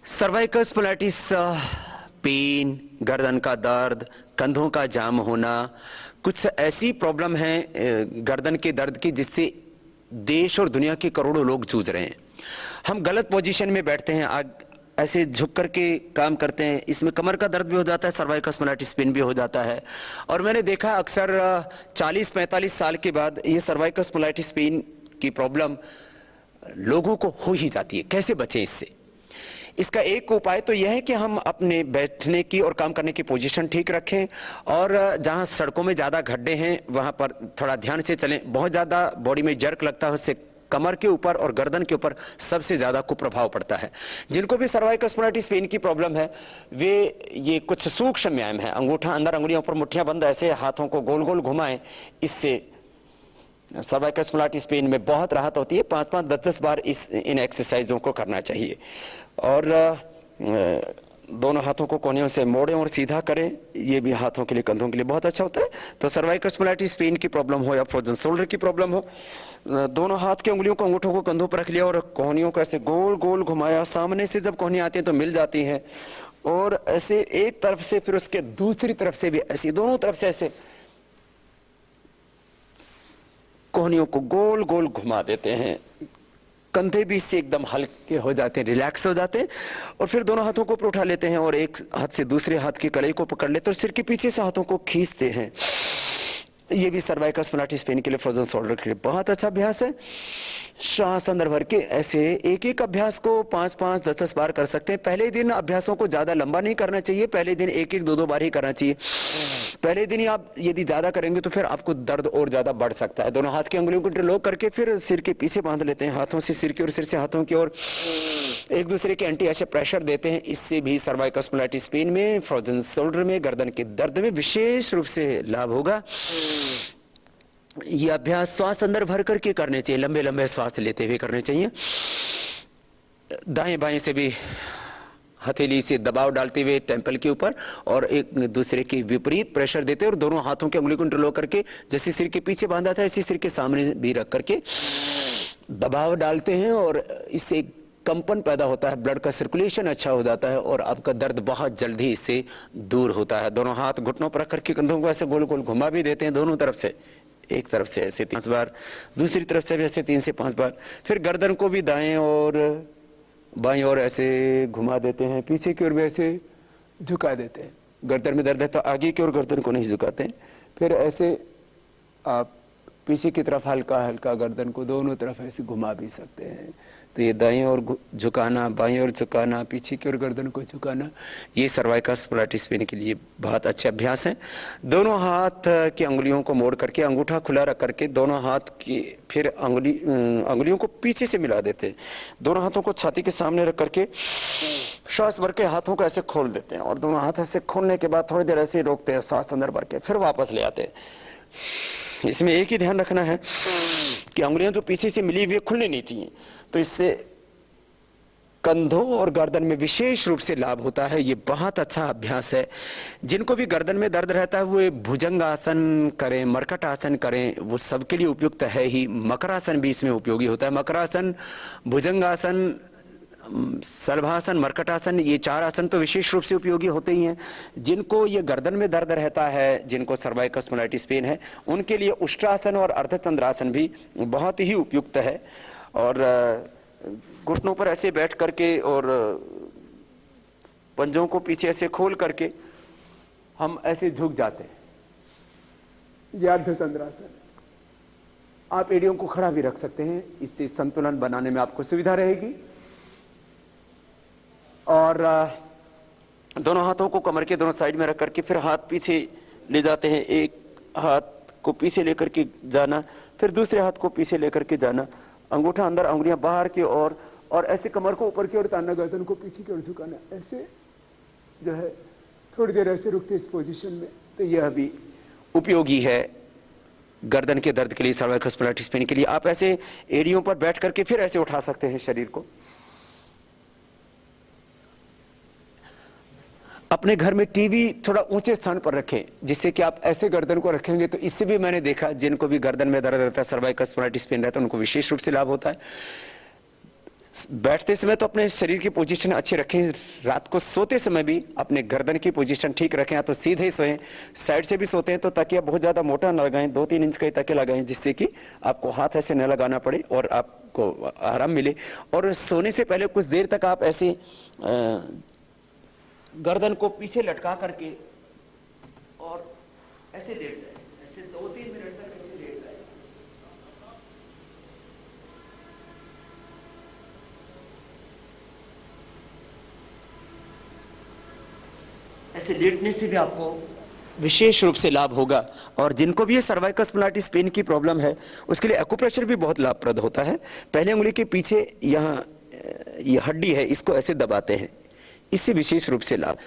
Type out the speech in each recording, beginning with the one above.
Cervical spondylitis pen, गर्दन का दर्द, कंधों का जाम होना, कुछ ऐसी प्रॉब्लम है गर्दन के दर्द की जिससे देश और दुनिया के करोड़ों लोग जूझ रहे हैं। हम गलत पोजीशन में बैठते हैं, ऐसे झुक करके काम करते हैं, इसमें कमर का दर्द भी हो जाता है, सर्वाइकल स्पॉन्डिलाइटिस पेन भी हो जाता है। और मैंने देखा अक्सर 40-45 साल के बाद ये सर्वाइकल स्पॉन्डिलाइटिस पेन की प्रॉब्लम लोगों को हो ही जाती है। कैसे बचें इससे? इसका एक उपाय तो यह है कि हम अपने बैठने की और काम करने की पोजीशन ठीक रखें, और जहां सड़कों में ज्यादा गड्ढे हैं वहां पर थोड़ा ध्यान से चलें। बहुत ज्यादा बॉडी में जर्क लगता है, उससे कमर के ऊपर और गर्दन के ऊपर सबसे ज्यादा कुप्रभाव पड़ता है। जिनको भी सर्वाइकल स्पॉन्डिलाइटिस पेन की प्रॉब्लम है वे ये कुछ सूक्ष्म व्यायाम है, अंगूठा अंदर, अंगुलियों पर मुट्ठियां बंद, ऐसे हाथों को गोल गोल घुमाएं। इससे सर्वाइकल स्पॉन्डिलाइटिस पेन में बहुत राहत होती है। 5-5, 10-10 बार इन एक्सरसाइजों को करना चाहिए। और दोनों हाथों को कोहनियों से मोड़ें और सीधा करें, ये भी हाथों के लिए, कंधों के लिए बहुत अच्छा होता है। तो सर्वाइकल स्पॉन्डिलाइटिस पेन की प्रॉब्लम हो या फ्रोजन शोल्डर की प्रॉब्लम हो, दोनों हाथ के उंगलियों को, अंगूठों को कंधों पर रख लिया और कोहनियों को ऐसे गोल गोल घुमाया। सामने से जब कोहनियां आती हैं तो मिल जाती हैं, और ऐसे एक तरफ से फिर उसके दूसरी तरफ से भी ऐसे, दोनों तरफ से ऐसे कोहनियों को गोल गोल घुमा देते हैं। कंधे भी इससे एकदम हल्के हो जाते हैं, रिलैक्स हो जाते हैं। और फिर दोनों हाथों को ऊपर उठा लेते हैं और एक हाथ से दूसरे हाथ की कलाई को पकड़ लेते हैं और सिर के पीछे से हाथों को खींचते हैं। ये भी सर्वाइकल स्पॉन्डिलाइटिस पेन के लिए, फ्रोजन शोल्डर के लिए बहुत अच्छा अभ्यास है। श्वास अंदर भर के ऐसे एक एक अभ्यास को 5-5, 10-10 बार कर सकते हैं। पहले दिन अभ्यासों को ज्यादा लंबा नहीं करना चाहिए, पहले दिन 1-1, 2-2 बार ही करना चाहिए। पहले दिन ही आप यदि ज्यादा करेंगे तो फिर आपको दर्द और ज्यादा बढ़ सकता है। दोनों हाथ की अंगुलियों को इंटरलॉक करके फिर सिर के पीछे बांध लेते हैं, हाथों से सिर की ओर, सिर से हाथों की ओर, एक दूसरे के एंटी ऐसे प्रेशर देते हैं। इससे भी सर्वाइकल स्पॉन्डिलाइटिस पेन में, फ्रोजन शोल्डर में, गर्दन के दर्द में विशेष रूप से लाभ होगा। ये अभ्यास श्वास अंदर भर करके करने चाहिए, लंबे लंबे श्वास लेते हुए करने चाहिए। दाएं बाएं से भी हथेली से दबाव डालते हुए टेम्पल के ऊपर, और एक दूसरे के विपरीत प्रेशर देते हैं, और दोनों हाथों की उंगली को इंटरलॉक करके जैसे सिर के पीछे बांधा था इसी सिर के सामने भी रख करके दबाव डालते हैं, और इससे कंपन पैदा होता है, ब्लड का सर्कुलेशन अच्छा हो जाता है और आपका दर्द बहुत जल्दी इससे दूर होता है। दोनों हाथ घुटनों पर रख करके कंधों को ऐसे गोल गोल घुमा भी देते हैं, दोनों तरफ से, एक तरफ से ऐसे 5 बार, दूसरी तरफ से भी ऐसे 3 से 5 बार। फिर गर्दन को भी दाएं और बाएं और ऐसे घुमा देते हैं, पीछे की ओर भी ऐसे झुका देते हैं। गर्दन में दर्द है तो आगे की ओर गर्दन को नहीं झुकाते हैं। फिर ऐसे आप पीछे की तरफ हल्का हल्का गर्दन को दोनों तरफ ऐसे घुमा भी सकते हैं। तो ये दाएं और झुकाना, बाएं और झुकाना, पीछे की ओर गर्दन को झुकाना, ये सर्वाइकल स्पॉन्डिलाइटिस पेन के लिए बहुत अच्छे अभ्यास हैं। दोनों हाथ की अंगुलियों को मोड़ करके, अंगूठा खुला रख करके, दोनों हाथ की फिर अंगुलियों को पीछे से मिला देते हैं। दोनों हाथों को छाती के सामने रख करके श्वास भर के हाथों को ऐसे खोल देते हैं, और दोनों हाथ ऐसे खोलने के बाद थोड़ी देर ऐसे रोकते हैं, श्वास अंदर भर के फिर वापस ले आते हैं। इसमें एक ही ध्यान रखना है कि अंगुलियां जो पीछे से मिली हुई खुलनी नहीं चाहिए। तो इससे कंधों और गर्दन में विशेष रूप से लाभ होता है। ये बहुत अच्छा अभ्यास है। जिनको भी गर्दन में दर्द रहता है वो भुजंग आसन करें, मरकट आसन करें, वो सबके लिए उपयुक्त है ही। मकरासन भी इसमें उपयोगी होता है। मकरासन, भुजंग आसन, शलभासन, मरकटासन, ये 4 आसन तो विशेष रूप से उपयोगी होते ही हैं। जिनको ये गर्दन में दर्द रहता है, जिनको सर्वाइकल स्पॉन्डिलाइटिस पेन है, उनके लिए उष्ट्रासन और अर्धचंद्रासन भी बहुत ही उपयुक्त है। और घुटनों पर ऐसे बैठ करके और पंजों को पीछे ऐसे खोल करके हम ऐसे झुक जाते हैं, ये अर्धचंद्रासन। आप एड़ियों को खड़ा भी रख सकते हैं, इससे संतुलन बनाने में आपको सुविधा रहेगी। और दोनों हाथों को कमर के दोनों साइड में रख करके फिर हाथ पीछे ले जाते हैं। एक हाथ को पीछे लेकर के जाना, फिर दूसरे हाथ को पीछे लेकर के जाना, अंगूठा अंदर, अंगुलियां बाहर की ओर, और ऐसे कमर को ऊपर की ओर तानना, गर्दन को पीछे की ओर झुकाना, ऐसे जो है थोड़ी देर ऐसे रुकते इस पोजीशन में। तो यह भी उपयोगी है गर्दन के दर्द के लिए, सर्वाइकल स्पॉन्डिलाइटिस पेन के लिए। आप ऐसे एड़ियों पर बैठ करके फिर ऐसे उठा सकते हैं शरीर को। अपने घर में टीवी थोड़ा ऊंचे स्थान पर रखें, जिससे कि आप ऐसे गर्दन को रखेंगे तो इससे भी मैंने देखा जिनको भी गर्दन में दर्द रहता है, सर्वाइकल स्पॉन्डिलाइटिस पेन रहता है, उनको विशेष रूप से लाभ होता है। बैठते समय तो अपने शरीर की पोजीशन अच्छी रखें, रात को सोते समय भी अपने गर्दन की पोजीशन ठीक रखें, या तो सीधे सोएं, साइड से भी सोते हैं तो तकिया बहुत ज्यादा मोटा न लगाएं, 2-3 इंच का तकिया लगाएं, जिससे कि आपको हाथ ऐसे न लगाना पड़े और आपको आराम मिले। और सोने से पहले कुछ देर तक आप ऐसे गर्दन को पीछे लटका करके और ऐसे लेट जाए, ऐसे 2-3 मिनट तक ऐसे लेट जाए। ऐसे लेटने से भी आपको विशेष रूप से लाभ होगा। और जिनको भी ये सर्वाइकल स्पॉन्डिलाइटिस पेन की प्रॉब्लम है उसके लिए एक्यूप्रेशर भी बहुत लाभप्रद होता है। पहले उंगली के पीछे यहाँ ये हड्डी है, इसको ऐसे दबाते हैं, इससे विशेष रूप से लाभ।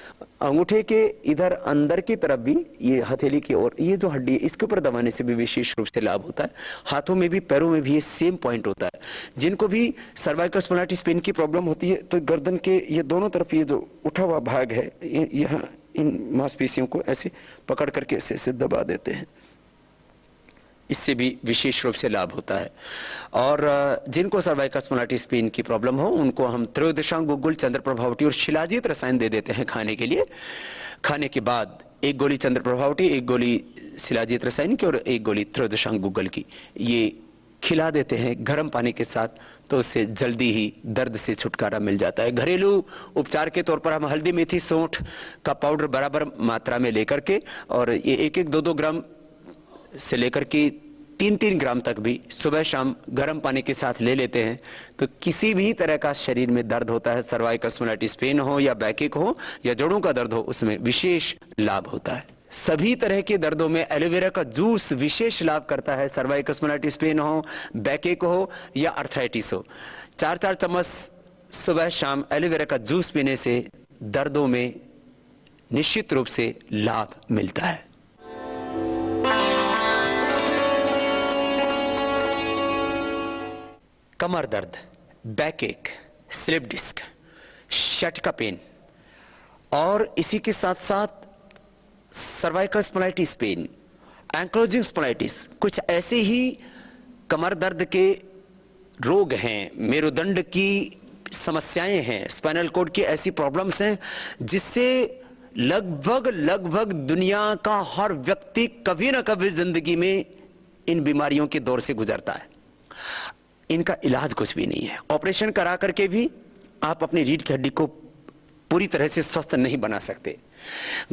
अंगूठे के इधर अंदर की तरफ भी ये हथेली की ओर ये जो हड्डी है इसके ऊपर दबाने से भी विशेष रूप से लाभ होता है। हाथों में भी पैरों में भी ये सेम पॉइंट होता है। जिनको भी सर्वाइकल स्पॉन्डिलाइटिस पेन की प्रॉब्लम होती है तो गर्दन के ये दोनों तरफ ये जो उठा हुआ भाग है यहाँ इन मांसपेशियों को ऐसे पकड़ करके ऐसे दबा देते हैं, इससे भी विशेष रूप से लाभ होता है। और जिनको सर्वाइकल स्पॉन्डिलाइटिस पेन की प्रॉब्लम हो उनको हम त्रयोदशांग गुग्गुल, चंद्र प्रभावटी और शिलाजीत रसायन दे देते हैं खाने के लिए। खाने के बाद 1 गोली चंद्र प्रभावटी, 1 गोली शिलाजीत रसायन की और 1 गोली त्रयोदशांग गुग्गुल की, ये खिला देते हैं गर्म पानी के साथ, तो उससे जल्दी ही दर्द से छुटकारा मिल जाता है। घरेलू उपचार के तौर पर हम हल्दी, मेथी, सौंठ का पाउडर बराबर मात्रा में लेकर के और ये 1-2 ग्राम से लेकर के 3-3 ग्राम तक भी सुबह शाम गर्म पानी के साथ ले लेते हैं तो किसी भी तरह का शरीर में दर्द होता है, सर्वाइकल स्पॉन्डिलाइटिस पेन हो या बैकएक हो या जोड़ों का दर्द हो, उसमें विशेष लाभ होता है। सभी तरह के दर्दों में एलोवेरा का जूस विशेष लाभ करता है। सर्वाइकल स्पॉन्डिलाइटिस पेन हो, बैकएक हो या अर्थराइटिस हो, 4-4 चम्मच सुबह शाम एलोवेरा का जूस पीने से दर्दों में निश्चित रूप से लाभ मिलता है। कमर दर्द, बैकएक, स्लिप डिस्क, शटका पेन और इसी के साथ साथ cervical spondylitis pain, ankylosing spondylitis, कुछ ऐसे ही कमर दर्द के रोग हैं, मेरुदंड की समस्याएं हैं, स्पाइनल कॉर्ड की ऐसी प्रॉब्लम्स हैं जिससे लगभग दुनिया का हर व्यक्ति कभी ना कभी जिंदगी में इन बीमारियों के दौर से गुजरता है। इनका इलाज कुछ भी नहीं है। ऑपरेशन करा करके भी आप अपनी रीढ़ की हड्डी को पूरी तरह से स्वस्थ नहीं बना सकते।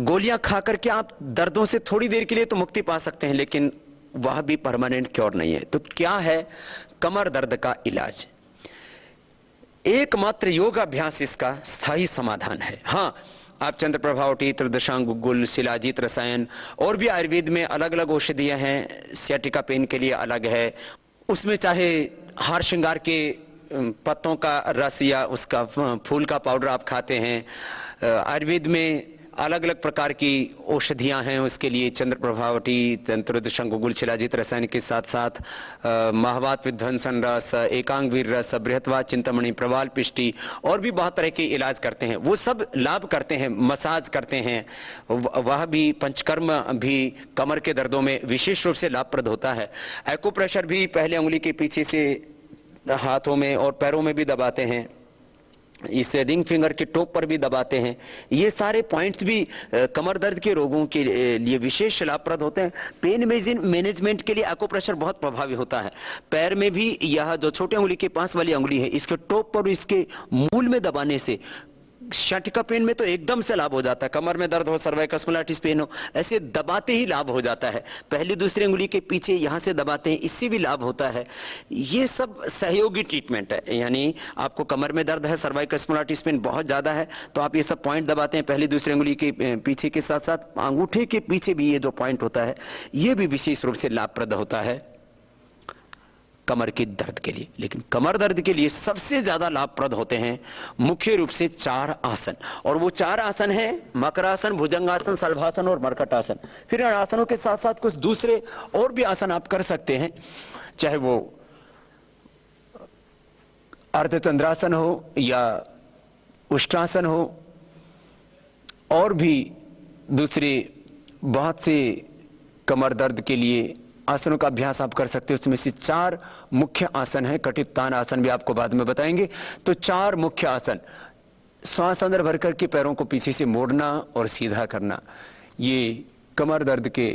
गोलियां खा करके आप दर्दों से थोड़ी देर के लिए तो मुक्ति पा सकते हैं, लेकिन वह भी परमानेंट क्योर नहीं है। तो क्या है कमर दर्द का इलाज? एकमात्र योग अभ्यास इसका स्थायी समाधान है। हाँ, आप चंद्र प्रभावटी, त्रयोदशांग गुग्गुल, शिलाजीत रसायन और भी आयुर्वेद में अलग अलग औषधियां हैं। सियाटिका पेन के लिए अलग है, उसमें चाहे हार श्रृंगार के पत्तों का रस या उसका फूल का पाउडर आप खाते हैं। आयुर्वेद में अलग अलग प्रकार की औषधियां हैं, उसके लिए चंद्र प्रभावटी, त्रयोदशांग गुग्गुल, शिलाजीत रसायन के साथ साथ महावात विध्वंसन रस, एकांग वीर रस, बृहत्वा चिंतामणि, प्रवाल पिष्टी और भी बहुत तरह के इलाज करते हैं। वो सब लाभ करते हैं, मसाज करते हैं, वह भी पंचकर्म भी कमर के दर्दों में विशेष रूप से लाभप्रद होता है। एक्यूप्रेशर भी पहले उंगली के पीछे से हाथों में और पैरों में भी दबाते हैं, इस रिंग फिंगर के टॉप पर भी दबाते हैं। ये सारे पॉइंट्स भी कमर दर्द के रोगों के लिए विशेष लाभप्रद होते हैं। पेन मैनेजमेंट के लिए एक्यूप्रेशर बहुत प्रभावी होता है। पैर में भी यह जो छोटे उंगली के पास वाली उंगली है, इसके टॉप पर इसके मूल में दबाने से शटका पेन में तो एकदम से लाभ हो जाता है। कमर में दर्द हो, सर्वाइकल स्पॉन्डिलाइटिस पेन हो, ऐसे दबाते ही लाभ हो जाता है। पहली दूसरी उंगली के पीछे यहां से दबाते हैं, इससे भी लाभ होता है। ये सब सहयोगी ट्रीटमेंट है, यानी आपको कमर में दर्द है, सर्वाइकल स्पॉन्डिलाइटिस पेन बहुत ज्यादा है, तो आप ये सब पॉइंट दबाते हैं पहली दूसरी उंगली के पीछे के साथ साथ अंगूठे के पीछे भी ये जो पॉइंट होता है ये भी विशेष रूप से लाभप्रद होता है कमर के दर्द के लिए। लेकिन कमर दर्द के लिए सबसे ज्यादा लाभप्रद होते हैं मुख्य रूप से 4 आसन, और वो 4 आसन हैं मकरासन, भुजंगासन, शलभासन और मरकट आसन। फिर इन आसनों के साथ साथ कुछ दूसरे और भी आसन आप कर सकते हैं, चाहे वो अर्धचंद्रासन हो या उष्टासन हो, और भी दूसरे बहुत से कमर दर्द के लिए आसनों का अभ्यास आप कर सकते हो। उसमें से 4 मुख्य आसन है, कटित्तान आसन भी आपको बाद में बताएंगे। तो 4 मुख्य आसन, श्वास अंदर भर करके पैरों को पीछे से मोड़ना और सीधा करना, ये कमर दर्द के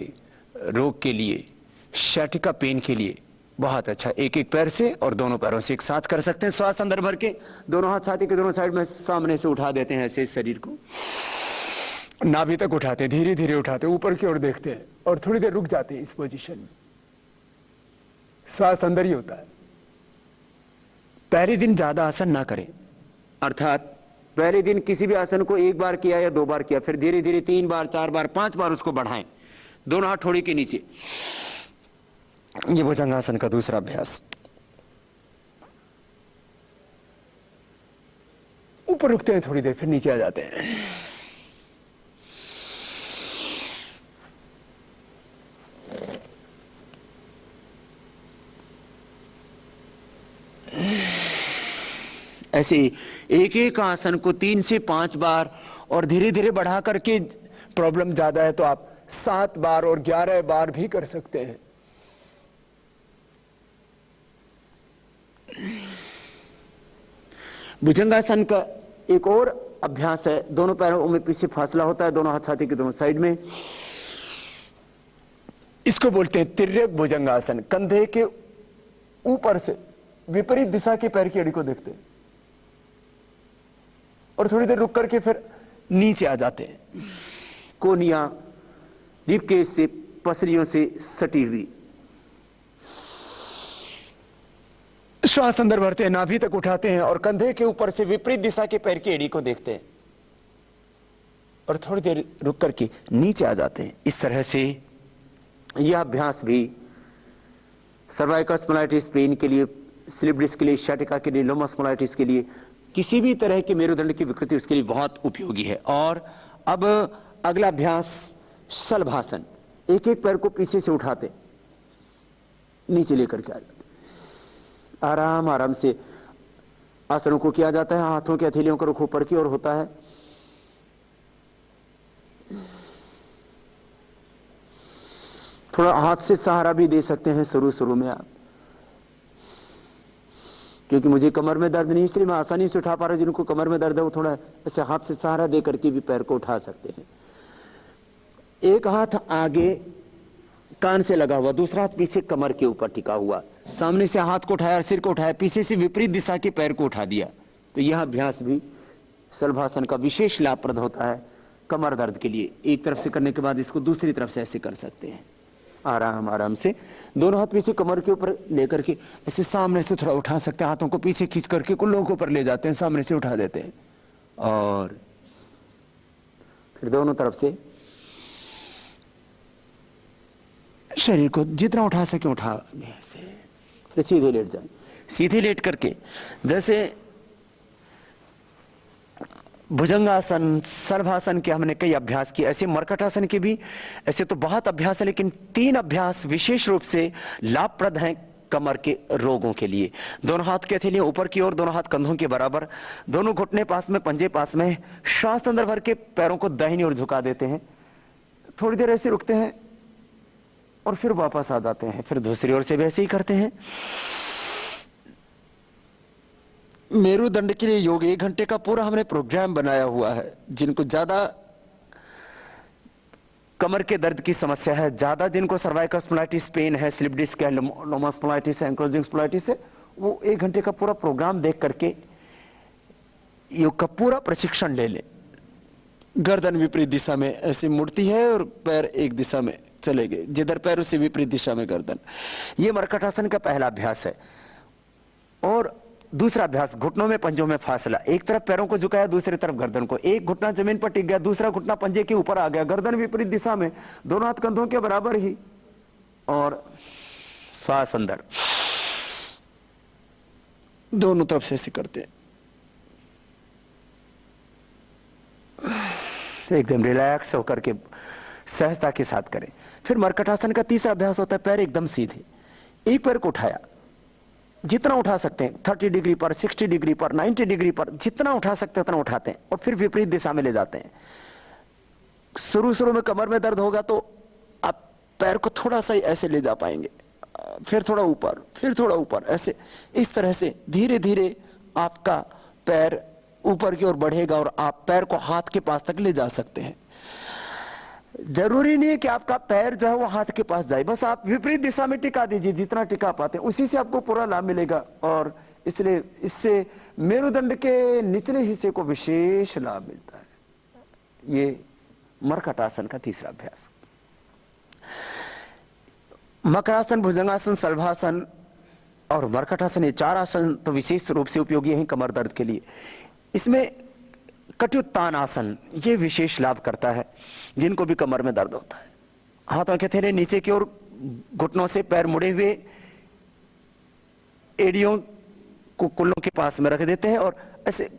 रोग के लिए, शैटिका पेन के लिए बहुत अच्छा। एक एक पैर से और दोनों पैरों से एक साथ कर सकते हैं। श्वास अंदर भर के दोनों हाथ छाती के दोनों साइड में सामने से उठा देते हैं, ऐसे शरीर को नाभि तक उठाते हैं, धीरे धीरे उठाते हैं, ऊपर की ओर देखते हैं और थोड़ी देर रुक जाते हैं इस पोजीशन में। श्वास अंदर ही होता है। पहले दिन ज्यादा आसन ना करें, अर्थात पहले दिन किसी भी आसन को 1 बार किया या 2 बार किया, फिर धीरे धीरे 3 बार 4 बार 5 बार उसको बढ़ाएं, दोनों हाथ ठोड़ी के नीचे। ये भुजंगासन का दूसरा अभ्यास। ऊपर रुकते हैं थोड़ी देर, फिर नीचे आ जाते हैं। ऐसे एक एक आसन को 3 से 5 बार और धीरे धीरे बढ़ा करके, प्रॉब्लम ज्यादा है तो आप 7 बार और 11 बार भी कर सकते हैं। भुजंगासन का एक और अभ्यास है, दोनों पैरों में पीछे फासला होता है, दोनों हाथ छाती के दोनों साइड में। इसको बोलते हैं तिर्यक भुजंगासन। कंधे के ऊपर से विपरीत दिशा के पैर की अड़ी को देखते हैं और थोड़ी देर रुक करके फिर नीचे आ जाते हैं। कोनिया रिबकेज से पसलियों से सटी हुई। श्वास अंदर भरते हैं, नाभि तक उठाते हैं और कंधे के ऊपर से विपरीत दिशा के पैर की एड़ी को देखते हैं और थोड़ी देर रुक करके नीचे आ जाते हैं। इस तरह से यह अभ्यास भी सर्वाइकल स्पॉन्डिलाइटिस पेन के लिए, स्लिप डिस्क के लिए, शैटिका के लिए, लोमस स्पॉन्डिलाइटिस के लिए, किसी भी तरह के मेरुदंड की विकृति उसके लिए बहुत उपयोगी है। और अब अगला अभ्यास शलभासन। एक एक पैर को पीछे से उठाते नीचे लेकर के आ जाते, आराम आराम से आसनों को किया जाता है। हाथों की हथेलियों का रुख ऊपर की ओर होता है। थोड़ा हाथ से सहारा भी दे सकते हैं शुरू में आप, क्योंकि मुझे कमर में दर्द नहीं, इसलिए मैं आसानी से उठा पा रहा हूं। जिनको कमर में दर्द है वो थोड़ा ऐसे हाथ से सहारा दे करके भी पैर को उठा सकते हैं। एक हाथ आगे कान से लगा हुआ, दूसरा हाथ पीछे कमर के ऊपर टिका हुआ, सामने से हाथ को उठाया और सिर को उठाया, पीछे से विपरीत दिशा के पैर को उठा दिया। तो यह अभ्यास भी शलभासन का विशेष लाभप्रद होता है कमर दर्द के लिए। एक तरफ से करने के बाद इसको दूसरी तरफ से ऐसे कर सकते हैं, आराम आराम से। दोनों हाथ पीछे कमर के ऊपर लेकर के ऐसे सामने से थोड़ा उठा सकते हैं, हाथों को पीछे खींच करके कुल्लों के ऊपर ले जाते हैं, सामने से उठा देते हैं और फिर दोनों तरफ से शरीर को जितना उठा सके उठा, ऐसे फिर सीधे लेट जाए। सीधे लेट करके जैसे भुजंगासन, शलभासन के हमने कई अभ्यास किए, ऐसे मरकटासन के भी ऐसे तो बहुत अभ्यास है, लेकिन 3 अभ्यास विशेष रूप से लाभप्रद हैं कमर के रोगों के लिए। दोनों हाथ की हथेलियां ऊपर की ओर, दोनों हाथ कंधों के बराबर, दोनों घुटने पास में, पंजे पास में। श्वास अंदर भर के पैरों को दाहिनी ओर झुका देते हैं, थोड़ी देर ऐसे रुकते हैं और फिर वापस आ जाते हैं, फिर दूसरी ओर से वैसे ही करते हैं। मेरुदंड के लिए योग 1 घंटे का पूरा हमने प्रोग्राम बनाया हुआ है। जिनको ज्यादा कमर के दर्द की समस्या है, ज्यादा जिनको सर्वाइकल स्पॉन्डिलाइटिस पेन है, स्लिप डिस्क है, लोमस स्पॉन्डिलाइटिस है, एंक्लोजिंग स्पॉन्डिलाइटिस है, वो 1 घंटे का पूरा प्रोग्राम देख करके योग का पूरा प्रशिक्षण ले ले। गर्दन विपरीत दिशा में ऐसे मुड़ती है और पैर एक दिशा में चले गए, जिधर पैर उसे विपरीत दिशा में गर्दन। ये मरकटासन का पहला अभ्यास है। और दूसरा अभ्यास घुटनों में पंजों में फासला। एक तरफ पैरों को झुकाया, दूसरी तरफ गर्दन को। एक घुटना जमीन पर टिक गया, दूसरा घुटना पंजे के ऊपर आ गया, गर्दन विपरीत दिशा में, दोनों हाथ कंधों के बराबर ही और श्वास अंदर, दोनों तरफ से ऐसे करते हैं, एकदम रिलैक्स होकर के सहजता के साथ करें। फिर मरकटासन का तीसरा अभ्यास होता है पैर एकदम सीधे। एक पैर को उठाया, जितना उठा सकते हैं, 30 डिग्री पर, 60 डिग्री पर, 90 डिग्री पर, जितना उठा सकते हैं उतना उठाते हैं और फिर विपरीत दिशा में ले जाते हैं। शुरू में कमर में दर्द होगा तो आप पैर को थोड़ा सा ऐसे ले जा पाएंगे, फिर थोड़ा ऊपर, फिर थोड़ा ऊपर, ऐसे इस तरह से धीरे धीरे आपका पैर ऊपर की ओर बढ़ेगा और आप पैर को हाथ के पास तक ले जा सकते हैं। जरूरी नहीं है कि आपका पैर जो है वो हाथ के पास जाए, बस आप विपरीत दिशा में टिका दीजिए, जितना टिका पाते हैं उसी से आपको पूरा लाभ मिलेगा। और इसलिए इससे मेरुदंड के निचले हिस्से को विशेष लाभ मिलता है। ये मर्कटासन का तीसरा अभ्यास। मकरासन, भुजंगासन, शलभासन और मर्कटासन, ये 4 आसन तो विशेष रूप से उपयोगी हैं कमर दर्द के लिए। इसमें कटियुत्तान आसन ये विशेष लाभ करता है जिनको भी कमर में दर्द होता है। हाथों के हथेली नीचे की ओर, घुटनों से पैर मुड़े हुए, एड़ियों को कुल्लों के पास में रख देते हैं और ऐसे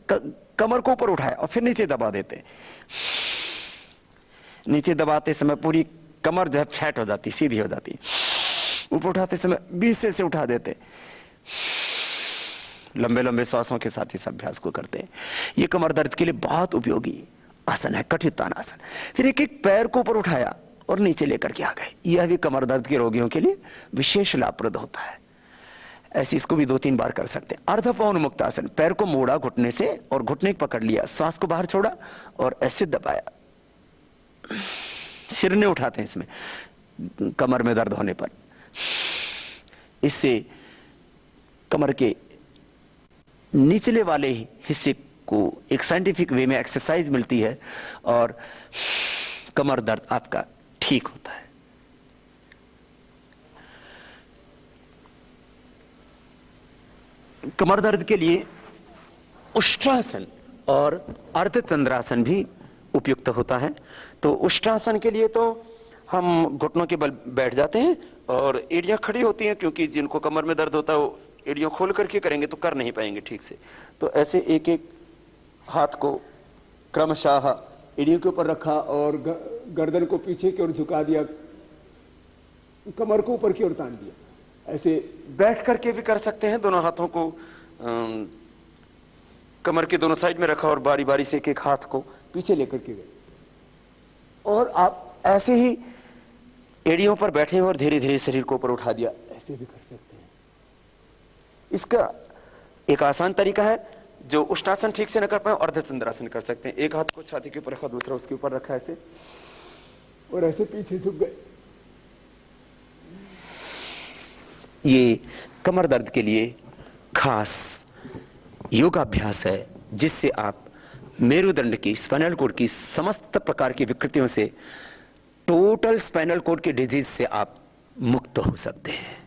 कमर को ऊपर उठाए और फिर नीचे दबा देते हैं। नीचे दबाते समय पूरी कमर जो है फ्लैट हो जाती, सीधी हो जाती। ऊपर उठाते समय बीच से उठा देते। लंबे लंबे श्वासों के साथ इस अभ्यास को करते हैं। ये कमर दर्द के लिए बहुत उपयोगी आसन है, कटियुत्तान आसन। फिर एक एक पैर को ऊपर उठाया और नीचे लेकर के आ गए। यह भी कमर दर्द के रोगियों के लिए विशेष लाभप्रद होता है। ऐसे इसको भी 2-3 बार कर सकते हैं। अर्धपौन मुक्त आसन, पैर को मोड़ा घुटने से और घुटने को पकड़ लिया, श्वास को बाहर छोड़ा और ऐसे दबाया। सिरने उठाते हैं इसमें कमर में दर्द होने पर। इससे कमर के निचले वाले हिस्से को एक साइंटिफिक वे में एक्सरसाइज मिलती है और कमर दर्द आपका ठीक होता है। कमर दर्द के लिए उष्ट्रासन और अर्धचंद्रासन भी उपयुक्त होता है। तो उष्ट्रासन के लिए तो हम घुटनों के बल बैठ जाते हैं और एड़ियां खड़ी होती हैं, क्योंकि जिनको कमर में दर्द होता है वो एड़ियों खोल करके करेंगे तो कर नहीं पाएंगे ठीक से। तो ऐसे एक एक हाथ को क्रमशः एड़ियों के ऊपर रखा और गर्दन को पीछे की ओर झुका दिया, कमर को ऊपर की ओर तान दिया। ऐसे बैठ करके भी कर सकते हैं। दोनों हाथों को कमर के दोनों साइड में रखा और बारी बारी से एक एक हाथ को पीछे लेकर के गए और आप ऐसे ही एड़ियों पर बैठे और धीरे धीरे शरीर को ऊपर उठा दिया, ऐसे भी कर सकते हैं। इसका एक आसान तरीका है, जो उष्ट्रासन ठीक से न कर पाए अर्धचंद्रासन कर सकते हैं। एक हाथ को छाती के ऊपर रखा, दूसरा उसके ऊपर रखा ऐसे और ऐसे पीछे झुक गए। ये कमर दर्द के लिए खास योगाभ्यास है, जिससे आप मेरुदंड की, स्पाइनल कोड की समस्त प्रकार की विकृतियों से, टोटल स्पाइनल कोड के डिजीज से आप मुक्त हो सकते हैं।